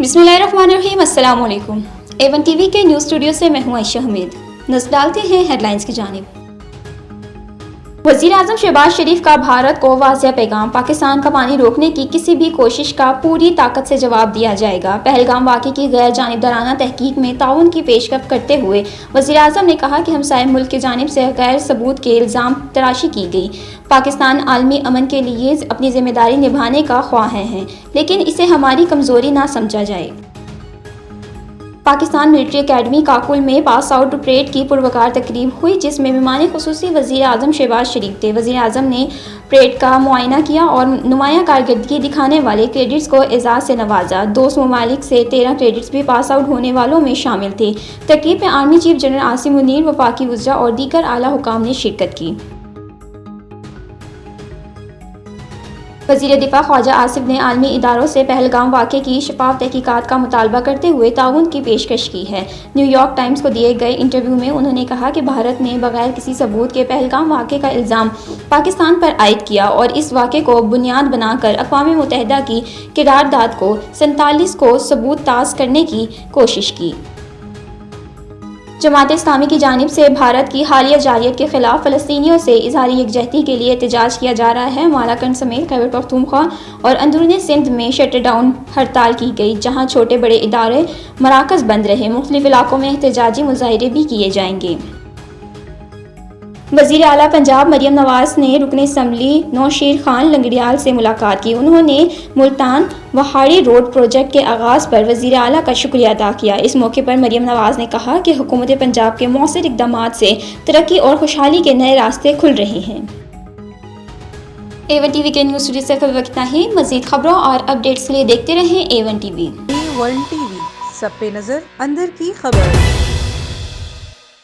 बिस्मिल्लाहिर्रहमानिर्रहीम, अस्सलाम वालेकुम। A1 टीवी के न्यूज़ स्टूडियो से मैं हूं आयशा हमीद। नज़र डालते हैं हेडलाइंस की जानिब। वज़ीर आज़म शहबाज शरीफ का भारत को वाज़ेह पैगाम, पाकिस्तान का पानी रोकने की किसी भी कोशिश का पूरी ताकत से जवाब दिया जाएगा। पहलगाम वाक़े की गैर जानिबदाराना तहकीक में ताउन की पेशकश करते हुए वज़ीर आज़म ने कहा कि हमसाये मुल्क की जानिब से गैर सबूत के इल्ज़ाम तराशी की गई। पाकिस्तान आलमी अमन के लिए अपनी ज़िम्मेदारी निभाने का ख्वाह है, लेकिन इसे हमारी कमज़ोरी ना समझा जाए। पाकिस्तान मिलिट्री एकेडमी काकुल में पास आउट परेड की पुरवकार तकरीब हुई, जिसमें मेहमान खुसूसी वज़ीर आज़म शहबाज शरीफ थे। वज़ीर आज़म ने परेड का मुआयना किया और नुमायां कारकर्दगी दिखाने वाले कैडेट्स को एजाज़ से नवाजा। दोस्त ममालिक से 13 कैडेट्स भी पास आउट होने वालों में शामिल थे। तकरीब में army chief general Asim Munir, वफाकी वज़रा और दीगर आला हुकाम ने शिरकत की। वज़ीर दिफा ख्वाजा आसिफ ने आलमी इदारों से पहलगाम वाक़े की शफाफ तहकीकात का मुतालबा करते हुए ताउन की पेशकश की है। न्यूयॉर्क टाइम्स को दिए गए इंटरव्यू में उन्होंने कहा कि भारत ने बगैर किसी सबूत के पहलगाम वाक़े का इल्ज़ाम पाकिस्तान पर आयद किया और इस वाक़े को बुनियाद बनाकर अक़वाम मुत्तहिदा की क़रारदाद को 47 को सबूत ताज़ करने की कोशिश की। जमात इस्लामी की जानिब से भारत की हालिया जारियत के खिलाफ फ़लस्तीनियों से इज़हारी यकजहती के लिए एहतजाज किया जा रहा है। मालाकंड समेत खैबर पख्तूनख्वा और अंदरूनी सिंध में शटरडाउन हड़ताल की गई, जहाँ छोटे बड़े इदारे मराकज़ बंद रहे। मुख्तलिफ इलाकों में एहतजाजी मुज़ाहरे भी किए जाएंगे। वज़ीर आला पंजाब मरियम नवाज़ ने रुकन असम्बली नौशीर खान लंगड़ियाल से मुलाकात की। उन्होंने मुल्तान वहाड़ी रोड प्रोजेक्ट के आगाज़ पर वज़ीर आला का शुक्रिया अदा किया। इस मौके पर मरियम नवाज़ ने कहा कि हुकूमत पंजाब के मौसर इक़दामात से तरक्की और खुशहाली के नए रास्ते खुल रहे हैं। A1 टीवी के न्यूज़ स्टूडियो से खबर इतना ही। मज़ीद खबरों और अपडेट्स के लिए देखते रहें A1 टीवी। A1 टीवी, सब पे नज़र, अंदर की खबर।